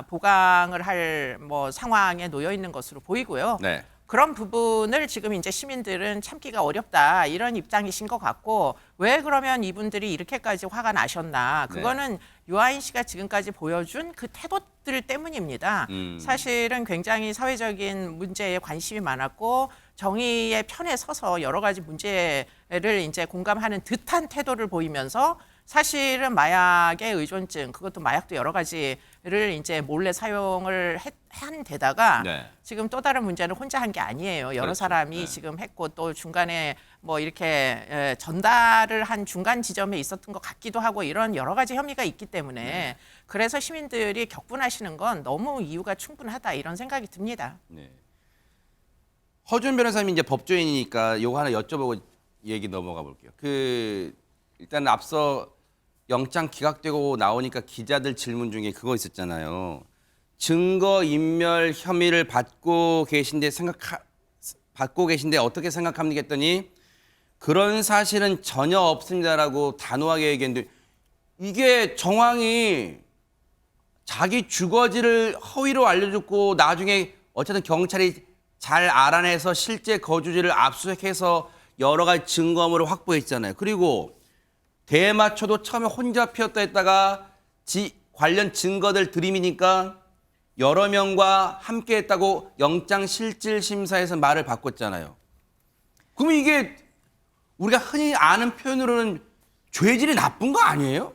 보강을 할 뭐 상황에 놓여 있는 것으로 보이고요. 네. 그런 부분을 지금 이제 시민들은 참기가 어렵다 이런 입장이신 것 같고 왜 그러면 이분들이 이렇게까지 화가 나셨나 그거는 유아인 씨가 지금까지 보여준 그 태도들 때문입니다. 사실은 굉장히 사회적인 문제에 관심이 많았고 정의의 편에 서서 여러 가지 문제를 이제 공감하는 듯한 태도를 보이면서 사실은 마약의 의존증 그것도 마약도 여러 가지를 이제 몰래 사용을 한 데다가 네. 지금 또 다른 문제는 혼자 한 게 아니에요. 여러 그렇죠. 사람이 네. 지금 했고 또 중간에 뭐 이렇게 전달을 한 중간 지점에 있었던 것 같기도 하고 이런 여러 가지 혐의가 있기 때문에 그래서 시민들이 격분하시는 건 너무 이유가 충분하다 이런 생각이 듭니다. 네. 허준 변호사님이 이제 법조인이니까 요거 하나 여쭤보고 얘기 넘어가 볼게요. 일단 앞서 영장 기각되고 나오니까 기자들 질문 중에 그거 있었잖아요. 증거인멸 혐의를 받고 계신데 어떻게 생각합니까 했더니 그런 사실은 전혀 없습니다라고 단호하게 얘기했는데 이게 정황이 자기 주거지를 허위로 알려줬고 나중에 어쨌든 경찰이 잘 알아내서 실제 거주지를 압수해서 여러 가지 증거물을 확보했잖아요. 그리고 대마초도 처음에 혼자 피웠다 했다가 관련 증거들 들이미니까 여러 명과 함께 했다고 영장실질심사에서 말을 바꿨잖아요. 그러면 이게 우리가 흔히 아는 표현으로는 죄질이 나쁜 거 아니에요?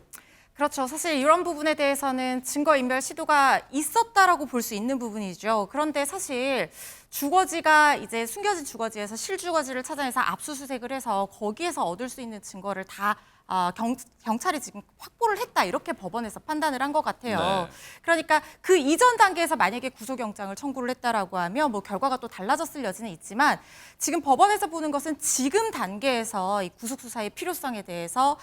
그렇죠. 사실 이런 부분에 대해서는 증거인멸 시도가 있었다라고 볼 수 있는 부분이죠. 그런데 사실 주거지가 이제 숨겨진 주거지에서 실주거지를 찾아내서 압수수색을 해서 거기에서 얻을 수 있는 증거를 다 경찰이 지금 확보를 했다 이렇게 법원에서 판단을 한 것 같아요. 네. 그러니까 그 이전 단계에서 만약에 구속영장을 청구를 했다라고 하면 뭐 결과가 또 달라졌을 여지는 있지만 지금 법원에서 보는 것은 지금 단계에서 이 구속수사의 필요성에 대해서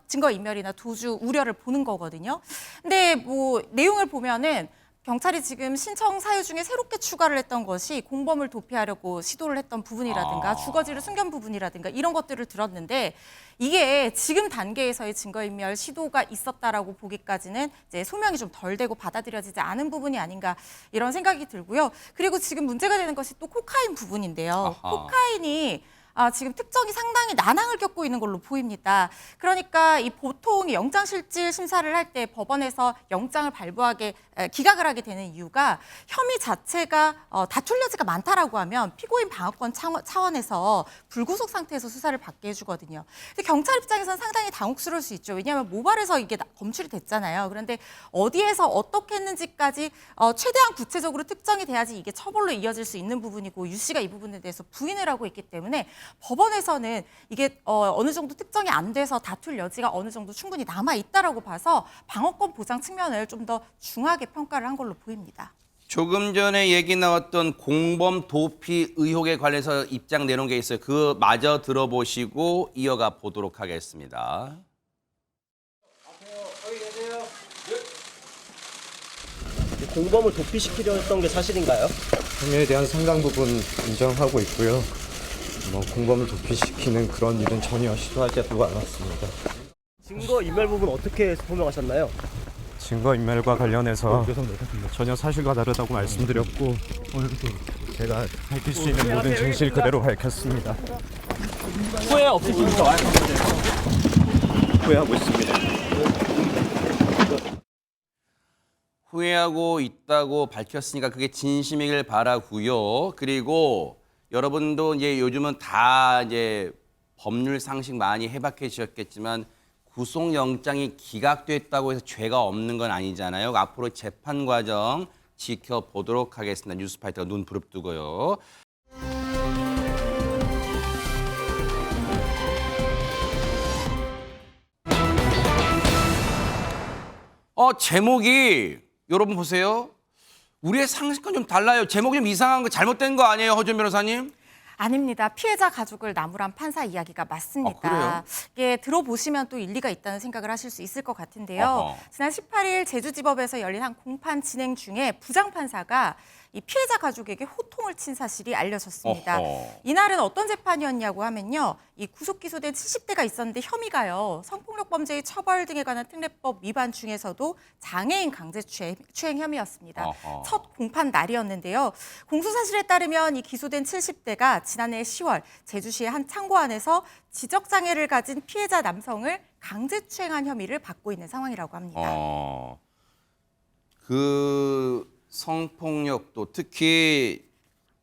증거인멸이나 도주 우려를 보는 거거든요. 근데 뭐 내용을 보면은 경찰이 지금 신청 사유 중에 새롭게 추가를 했던 것이 공범을 도피하려고 시도를 했던 부분이라든가 주거지를 숨긴 부분이라든가 이런 것들을 들었는데 이게 지금 단계에서의 증거인멸 시도가 있었다라고 보기까지는 이제 소명이 좀 덜 되고 받아들여지지 않은 부분이 아닌가 이런 생각이 들고요. 그리고 지금 문제가 되는 것이 또 코카인 부분인데요. 코카인이 지금 특정이 상당히 난항을 겪고 있는 걸로 보입니다. 그러니까 이 보통 영장실질 심사를 할 때 법원에서 영장을 기각을 하게 되는 이유가 혐의 자체가 다툴 여지가 많다라고 하면 피고인 방어권 차원에서 불구속 상태에서 수사를 받게 해주거든요. 근데 경찰 입장에서는 상당히 당혹스러울 수 있죠. 왜냐하면 모발에서 이게 검출이 됐잖아요. 그런데 어디에서 어떻게 했는지까지 최대한 구체적으로 특정이 돼야지 이게 처벌로 이어질 수 있는 부분이고 유 씨가 이 부분에 대해서 부인을 하고 있기 때문에 법원에서는 이게 어느 정도 특정이 안 돼서 다툴 여지가 어느 정도 충분히 남아 있다라고 봐서 방어권 보장 측면을 좀 더 중하게 평가를 한 걸로 보입니다. 조금 전에 얘기 나왔던 공범 도피 의혹에 관해서 입장 내놓은 게 있어요. 그 마저 들어보시고 이어가 보도록 하겠습니다. 공범을 도피시키려 했던 게 사실인가요? 혐의에 대한 상당 부분 인정하고 있고요. 공범을 도피시키는 그런 일은 전혀 시도하지도 않았습니다. 증거인멸 부분 어떻게 소명하셨나요? 증거인멸과 관련해서 전혀 사실과 다르다고 말씀드렸고 제가 밝힐 수 있는 모든 진실 그대로 밝혔습니다. 후회 없으십니까? 후회하고 있습니다. 후회하고 있다고 밝혔으니까 그게 진심이길 바라고요. 그리고 여러분도 이제 요즘은 다 이제 법률 상식 많이 해박해지셨겠지만 구속영장이 기각됐다고 해서 죄가 없는 건 아니잖아요. 앞으로 재판 과정 지켜보도록 하겠습니다. 뉴스파이터가 눈 부릅뜨고요. 제목이 여러분 보세요. 우리의 상식과 좀 달라요. 제목이 좀 이상한 거 잘못된 거 아니에요, 허준 변호사님? 아닙니다. 피해자 가족을 나무란 판사 이야기가 맞습니다. 그래요? 이게 들어보시면 또 일리가 있다는 생각을 하실 수 있을 것 같은데요. 어허. 지난 18일 제주지법에서 열린 한 공판 진행 중에 부장판사가 이 피해자 가족에게 호통을 친 사실이 알려졌습니다. 어허. 이날은 어떤 재판이었냐고 하면요. 이 구속 기소된 70대가 있었는데 혐의가요. 성폭력 범죄의 처벌 등에 관한 특례법 위반 중에서도 장애인 강제추행 혐의였습니다. 어허. 첫 공판 날이었는데요. 공소사실에 따르면 이 기소된 70대가 지난해 10월 제주시의 한 창고 안에서 지적장애를 가진 피해자 남성을 강제추행한 혐의를 받고 있는 상황이라고 합니다. 그 성폭력도 특히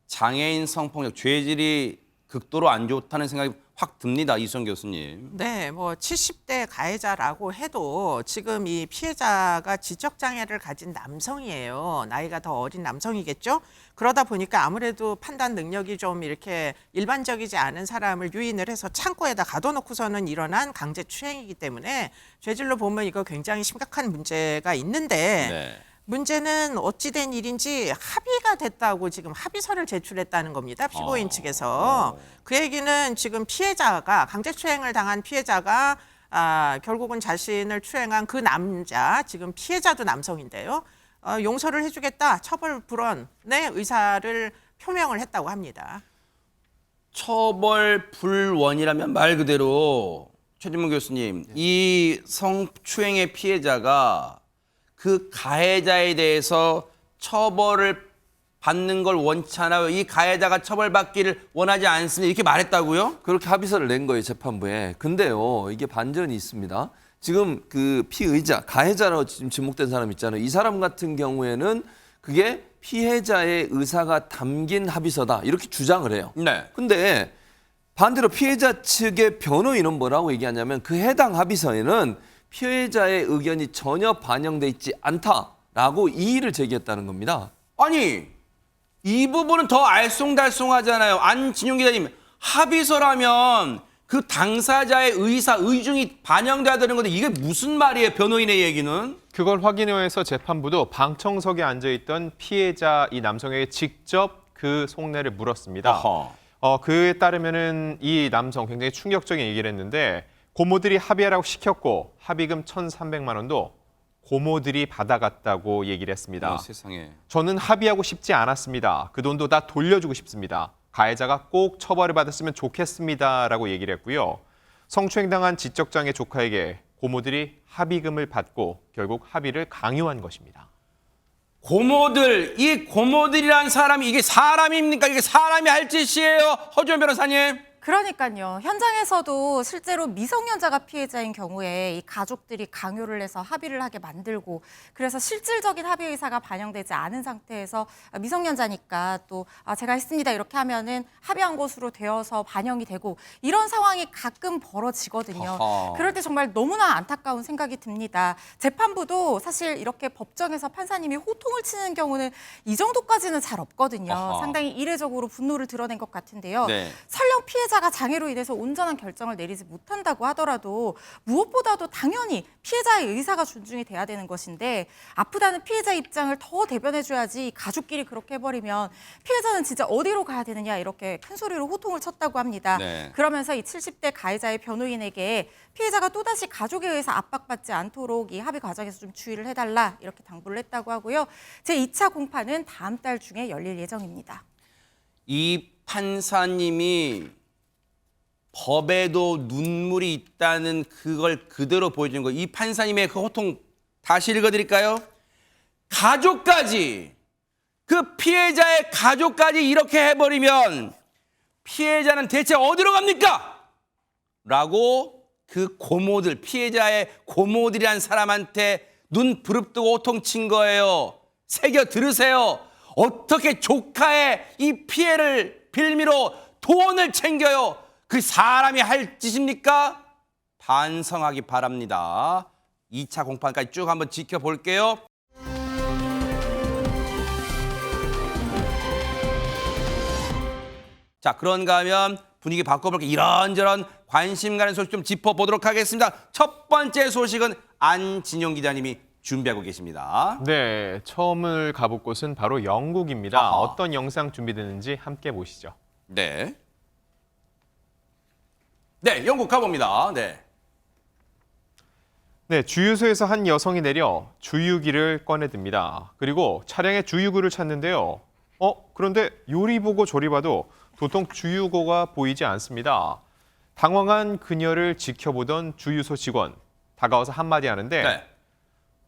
장애인 성폭력 죄질이 극도로 안 좋다는 생각이 확 듭니다. 이수정 교수님. 네, 뭐 70대 가해자라고 해도 지금 이 피해자가 지적장애를 가진 남성이에요. 나이가 더 어린 남성이겠죠? 그러다 보니까 아무래도 판단 능력이 좀 이렇게 일반적이지 않은 사람을 유인을 해서 창고에다 가둬놓고서는 일어난 강제추행이기 때문에 죄질로 보면 이거 굉장히 심각한 문제가 있는데 네. 문제는 어찌된 일인지 합의가 됐다고 지금 합의서를 제출했다는 겁니다. 피고인 측에서. 그 얘기는 지금 피해자가 강제추행을 당한 피해자가 결국은 자신을 추행한 그 남자, 지금 피해자도 남성인데요. 용서를 해주겠다, 처벌 불원의 의사를 표명을 했다고 합니다. 처벌 불원이라면 말 그대로 최진문 교수님, 이 성추행의 피해자가 그 가해자에 대해서 처벌을 받는 걸 원치 않아요. 이 가해자가 처벌받기를 원하지 않습니다. 이렇게 말했다고요? 그렇게 합의서를 낸 거예요, 재판부에. 근데요, 이게 반전이 있습니다. 지금 그 피의자, 가해자로 지금 지목된 사람 있잖아요. 이 사람 같은 경우에는 그게 피해자의 의사가 담긴 합의서다. 이렇게 주장을 해요. 네. 근데 반대로 피해자 측의 변호인은 뭐라고 얘기하냐면 그 해당 합의서에는 피해자의 의견이 전혀 반영돼 있지 않다라고 이의를 제기했다는 겁니다. 아니, 이 부분은 더 알쏭달쏭하잖아요. 안진용 기자님, 합의서라면 그 당사자의 의사, 의중이 반영돼야 되는 건데 이게 무슨 말이에요, 변호인의 얘기는? 그걸 확인하기 위해서 재판부도 방청석에 앉아있던 피해자 이 남성에게 직접 그 속내를 물었습니다. 그에 따르면은 이 남성 굉장히 충격적인 얘기를 했는데 고모들이 합의하라고 시켰고 합의금 1,300만 원도 고모들이 받아갔다고 얘기를 했습니다. 세상에. 저는 합의하고 싶지 않았습니다. 그 돈도 다 돌려주고 싶습니다. 가해자가 꼭 처벌을 받았으면 좋겠습니다라고 얘기를 했고요. 성추행당한 지적장애 조카에게 고모들이 합의금을 받고 결국 합의를 강요한 것입니다. 고모들, 이 고모들이란 사람이 이게 사람입니까? 이게 사람이 할 짓이에요? 허준 변호사님. 그러니까요. 현장에서도 실제로 미성년자가 피해자인 경우에 이 가족들이 강요를 해서 합의를 하게 만들고 그래서 실질적인 합의 의사가 반영되지 않은 상태에서 미성년자니까 또 제가 했습니다 이렇게 하면은 합의한 것으로 되어서 반영이 되고 이런 상황이 가끔 벌어지거든요. 어허. 그럴 때 정말 너무나 안타까운 생각이 듭니다. 재판부도 사실 이렇게 법정에서 판사님이 호통을 치는 경우는 이 정도까지는 잘 없거든요. 어허. 상당히 이례적으로 분노를 드러낸 것 같은데요. 네. 설령 피해자가 장애로 인해서 온전한 결정을 내리지 못한다고 하더라도 무엇보다도 당연히 피해자의 의사가 존중이 돼야 되는 것인데 아프다는 피해자 입장을 더 대변해줘야지 가족끼리 그렇게 해버리면 피해자는 진짜 어디로 가야 되느냐 이렇게 큰 소리로 호통을 쳤다고 합니다. 네. 그러면서 이 70대 가해자의 변호인에게 피해자가 또다시 가족에 의해서 압박받지 않도록 이 합의 과정에서 좀 주의를 해달라 이렇게 당부를 했다고 하고요. 제2차 공판은 다음 달 중에 열릴 예정입니다. 이 판사님이 법에도 눈물이 있다는 그걸 그대로 보여주는 거예요. 이 판사님의 그 호통 다시 읽어드릴까요? 가족까지 그 피해자의 가족까지 이렇게 해버리면 피해자는 대체 어디로 갑니까? 라고 그 고모들, 피해자의 고모들이란 사람한테 눈 부릅뜨고 호통친 거예요. 새겨 들으세요. 어떻게 조카의 이 피해를 빌미로 돈을 챙겨요? 그 사람이 할 짓입니까? 반성하기 바랍니다. 2차 공판까지 쭉 한번 지켜볼게요. 자, 그런가 하면 분위기 바꿔볼게요. 이런저런 관심 가는 소식 좀 짚어보도록 하겠습니다. 첫 번째 소식은 안진용 기자님이 준비하고 계십니다. 네, 처음을 가볼 곳은 바로 영국입니다. 아하. 어떤 영상 준비되는지 함께 보시죠. 네. 네, 영국 가봅니다. 네. 네, 주유소에서 한 여성이 내려 주유기를 꺼내듭니다. 그리고 차량의 주유구를 찾는데요. 그런데 요리 보고 조리 봐도 도통 주유구가 보이지 않습니다. 당황한 그녀를 지켜보던 주유소 직원, 다가와서 한마디 하는데 네.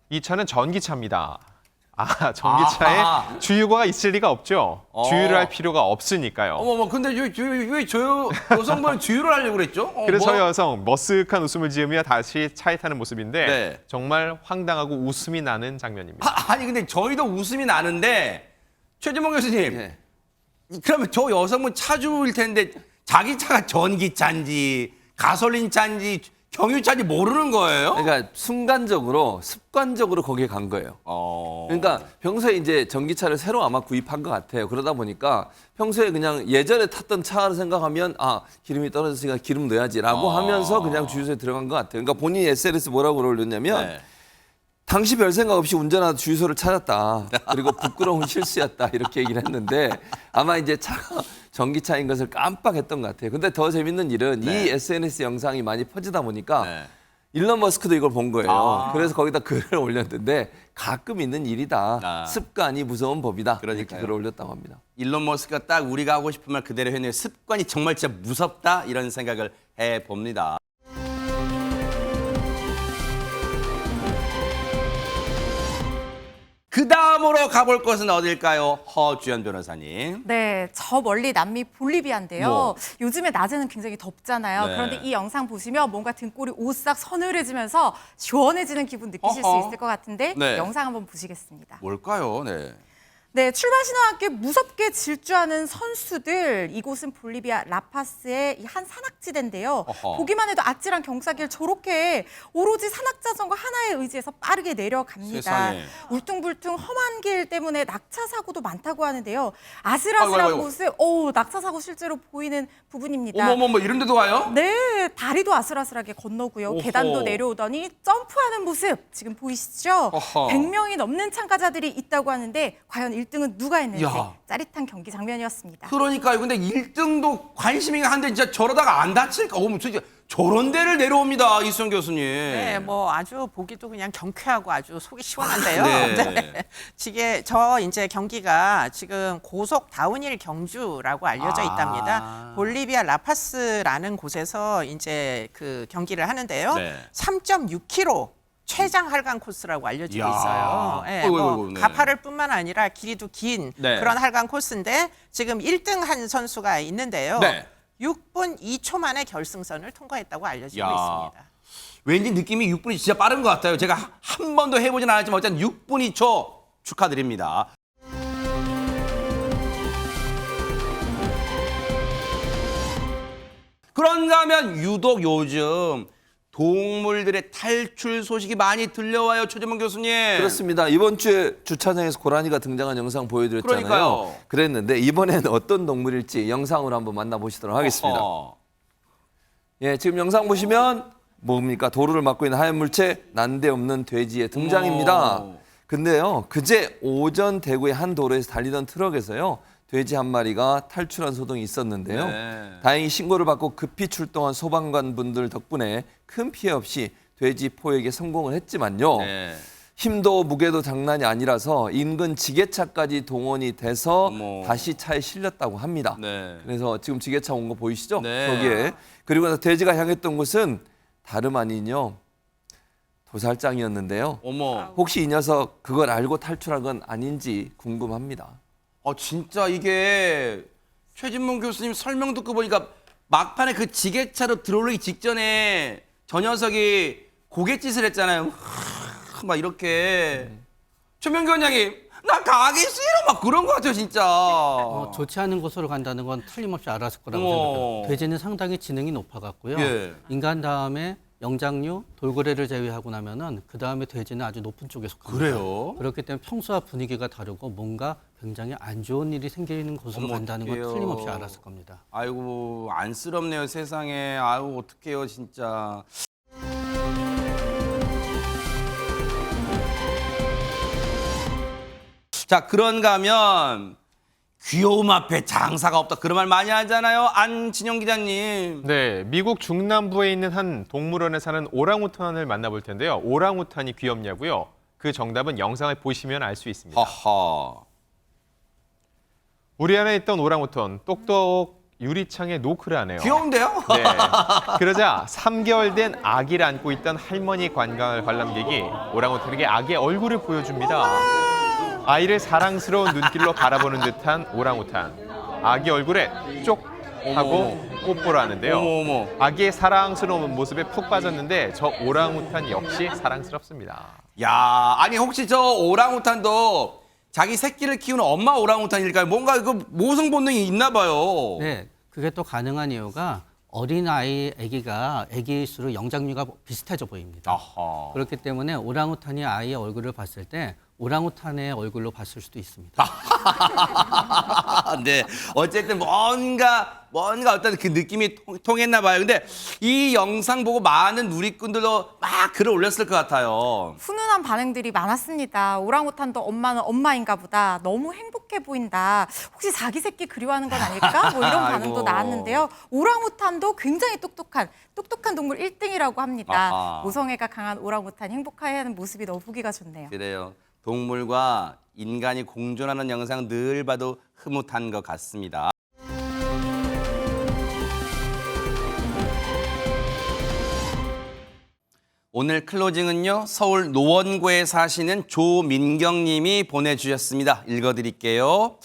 이 차는 전기차입니다. 전기차에 주유구가 있을 리가 없죠. 주유를 할 필요가 없으니까요. 어머머, 근데 왜 저 여성분은 주유를 하려고 그랬죠? 그래서 뭐? 여성 머쓱한 웃음을 지으며 다시 차에 타는 모습인데 네. 정말 황당하고 웃음이 나는 장면입니다. 아니 근데 저희도 웃음이 나는데 최진봉 교수님, 네. 그러면 저 여성분 차주일 텐데 자기 차가 전기차인지 가솔린차인지 경유차인지 모르는 거예요? 그러니까 순간적으로 습관적으로 거기에 간 거예요. 그러니까 평소에 이제 전기차를 새로 아마 구입한 것 같아요. 그러다 보니까 평소에 그냥 예전에 탔던 차를 생각하면 기름이 떨어졌으니까 기름 넣어야지라고 하면서 그냥 주유소에 들어간 것 같아요. 그러니까 본인이 SNS 뭐라고 올렸냐면 네. 당시 별 생각 없이 운전하다 주유소를 찾았다. 그리고 부끄러운 실수였다. 이렇게 얘기를 했는데 아마 이제 차가 전기차인 것을 깜빡했던 것 같아요. 근데 더 재밌는 일은 네. 이 SNS 영상이 많이 퍼지다 보니까 네. 일론 머스크도 이걸 본 거예요. 그래서 거기다 글을 올렸는데 가끔 있는 일이다. 습관이 무서운 법이다. 이렇게 그러니까요. 글을 올렸다고 합니다. 일론 머스크가 딱 우리가 하고 싶은 말 그대로 했네요. 습관이 정말 진짜 무섭다 이런 생각을 해봅니다. 그 다음으로 가볼 곳은 어딜까요? 허주연 변호사님. 네, 저 멀리 남미 볼리비아인데요. 뭐? 요즘에 낮에는 굉장히 덥잖아요. 네. 그런데 이 영상 보시면 뭔가 등골이 오싹 서늘해지면서 시원해지는 기분 느끼실 어허. 수 있을 것 같은데 네. 영상 한번 보시겠습니다. 뭘까요? 네. 네, 출발 신호와 함께 무섭게 질주하는 선수들. 이곳은 볼리비아 라파스의 이 한 산악지대인데요. 어허. 보기만 해도 아찔한 경사길 저렇게 오로지 산악자전거 하나에 의지해서 빠르게 내려갑니다. 세상에. 울퉁불퉁 험한 길 때문에 낙차 사고도 많다고 하는데요. 아슬아슬한 아이고, 아이고. 곳에 낙차 사고 실제로 보이는 부분입니다. 어머머머 이런 데도 와요? 네, 다리도 아슬아슬하게 건너고요. 오호. 계단도 내려오더니 점프하는 모습 지금 보이시죠? 어허. 100명이 넘는 참가자들이 있다고 하는데 과연 1등은 누가 했는지 야. 짜릿한 경기 장면이었습니다. 그러니까요. 근데 1등도 관심이 한데 진짜 저러다가 안 다칠까? 진짜 저런 데를 내려옵니다. 이수영 교수님. 네, 뭐 아주 보기도 그냥 경쾌하고 아주 속이 시원한데요. 네. 저 이제 경기가 지금 고속 다운힐 경주라고 알려져 있답니다. 볼리비아 라파스라는 곳에서 이제 그 경기를 하는데요. 네. 3.6km 최장 할강 코스라고 알려지고 이야. 있어요. 네, 어이구, 뭐 어이구, 네. 가파를뿐만 아니라 길이도 긴 네. 그런 할강 코스인데 지금 1등 한 선수가 있는데요. 네. 6분 2초 만에 결승선을 통과했다고 알려지고 야. 있습니다. 왠지 느낌이 6분이 진짜 빠른 것 같아요. 제가 한 번도 해보진 않았지만 어쨌든 6분 2초 축하드립니다. 그런가 하면 유독 요즘 동물들의 탈출 소식이 많이 들려와요. 최재문 교수님. 그렇습니다. 이번 주에 주차장에서 고라니가 등장한 영상 보여드렸잖아요. 그러니까요. 그랬는데 이번에는 어떤 동물일지 영상으로 한번 만나보시도록 하겠습니다. 어허. 예, 지금 영상 보시면 뭡니까? 도로를 막고 있는 하얀 물체, 난데없는 돼지의 등장입니다. 어머. 근데요, 그제 오전 대구의 한 도로에서 달리던 트럭에서요, 돼지 한 마리가 탈출한 소동이 있었는데요. 네. 다행히 신고를 받고 급히 출동한 소방관 분들 덕분에 큰 피해 없이 돼지 포획에 성공을 했지만요. 네. 힘도 무게도 장난이 아니라서 인근 지게차까지 동원이 돼서 어머. 다시 차에 실렸다고 합니다. 네. 그래서 지금 지게차 온 거 보이시죠? 네. 저기에. 그리고 나서 돼지가 향했던 곳은 다름 아니요. 도살장이었는데요. 어머. 혹시 이 녀석 그걸 알고 탈출한 건 아닌지 궁금합니다. 진짜 이게 최진문 교수님 설명 듣고 보니까 막판에 그 지게차로 들어오기 직전에 저 녀석이 고갯짓을 했잖아요. 막 이렇게. 최명규 원장님, 나 가기 싫어 막 그런 거 같아요, 진짜. 좋지 않은 곳으로 간다는 건 틀림없이 알았을 거라고 어. 생각해요. 돼지는 상당히 지능이 높아갖고요. 예. 인간 다음에 영장류, 돌고래를 제외하고 나면은 그 다음에 돼지는 아주 높은 쪽에 속합니다. 그래요? 그렇기 때문에 평소와 분위기가 다르고 뭔가 굉장히 안 좋은 일이 생기는 곳으로 어머, 간다는 건 어떡해요. 틀림없이 알았을 겁니다. 아이고 안쓰럽네요 세상에. 아유 어떡해요 진짜. 자 그런가 하면 귀여움 앞에 장사가 없다 그런 말 많이 하잖아요. 안진영 기자님. 네, 미국 중남부에 있는 한 동물원에 사는 오랑우탄을 만나볼 텐데요. 오랑우탄이 귀엽냐고요? 그 정답은 영상을 보시면 알 수 있습니다. 하하. 우리 안에 있던 오랑우탄 똑똑 유리창에 노크를 하네요. 귀여운데요? 네. 그러자 3개월 된 아기를 안고 있던 할머니 관광을 관람객이 오랑우탄에게 아기의 얼굴을 보여줍니다. 아이를 사랑스러운 눈길로 바라보는 듯한 오랑우탄. 아기 얼굴에 쪽 하고 뽀뽀를 하는데요. 어머. 아기의 사랑스러운 모습에 푹 빠졌는데 저 오랑우탄 역시 사랑스럽습니다. 야 아니 혹시 저 오랑우탄도 자기 새끼를 키우는 엄마 오랑우탄일까요? 뭔가 그 모성 본능이 있나 봐요. 네, 그게 또 가능한 이유가 어린 아기가 아기일수록 영장류가 비슷해져 보입니다. 아하. 그렇기 때문에 오랑우탄이 아이의 얼굴을 봤을 때 오랑우탄의 얼굴로 봤을 수도 있습니다. 네, 어쨌든 뭔가 어떤 그 느낌이 통했나 봐요. 근데 이 영상 보고 많은 누리꾼들도 막 글을 올렸을 것 같아요. 훈훈한 반응들이 많았습니다. 오랑우탄도 엄마는 엄마인가 보다. 너무 행복해 보인다. 혹시 자기 새끼 그리워하는 건 아닐까? 뭐 이런 반응도 아이고. 나왔는데요. 오랑우탄도 굉장히 똑똑한 동물 1등이라고 합니다. 아하. 모성애가 강한 오랑우탄 행복해하는 모습이 너무 보기가 좋네요. 그래요. 동물과 인간이 공존하는 영상 늘 봐도 흐뭇한 것 같습니다. 오늘 클로징은요. 서울 노원구에 사시는 조민경 님이 보내주셨습니다. 읽어드릴게요.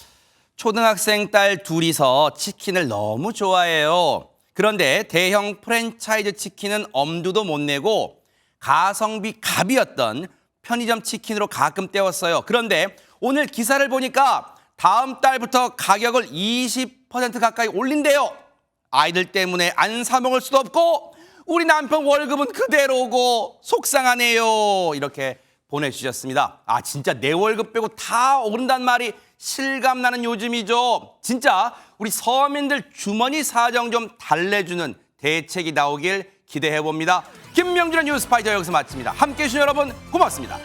초등학생 딸 둘이서 치킨을 너무 좋아해요. 그런데 대형 프랜차이즈 치킨은 엄두도 못 내고 가성비 갑이었던 편의점 치킨으로 가끔 때웠어요. 그런데 오늘 기사를 보니까 다음 달부터 가격을 20% 가까이 올린대요. 아이들 때문에 안 사 먹을 수도 없고 우리 남편 월급은 그대로고 속상하네요. 이렇게 보내주셨습니다. 아 진짜 내 월급 빼고 다 오른단 말이 실감나는 요즘이죠. 진짜 우리 서민들 주머니 사정 좀 달래주는 대책이 나오길 기대해봅니다. 김명준의 뉴스파이터 여기서 마칩니다. 함께해 주신 여러분 고맙습니다.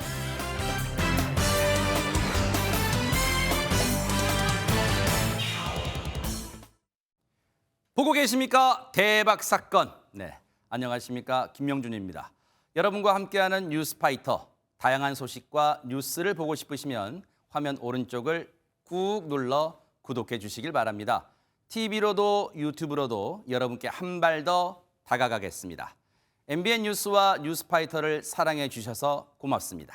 보고 계십니까? 대박 사건. 네, 안녕하십니까? 김명준입니다. 여러분과 함께하는 뉴스파이터. 다양한 소식과 뉴스를 보고 싶으시면 화면 오른쪽을 꾹 눌러 구독해 주시길 바랍니다. TV로도 유튜브로도 여러분께 한 발 더 다가가겠습니다. MBN 뉴스와 뉴스파이터를 사랑해 주셔서 고맙습니다.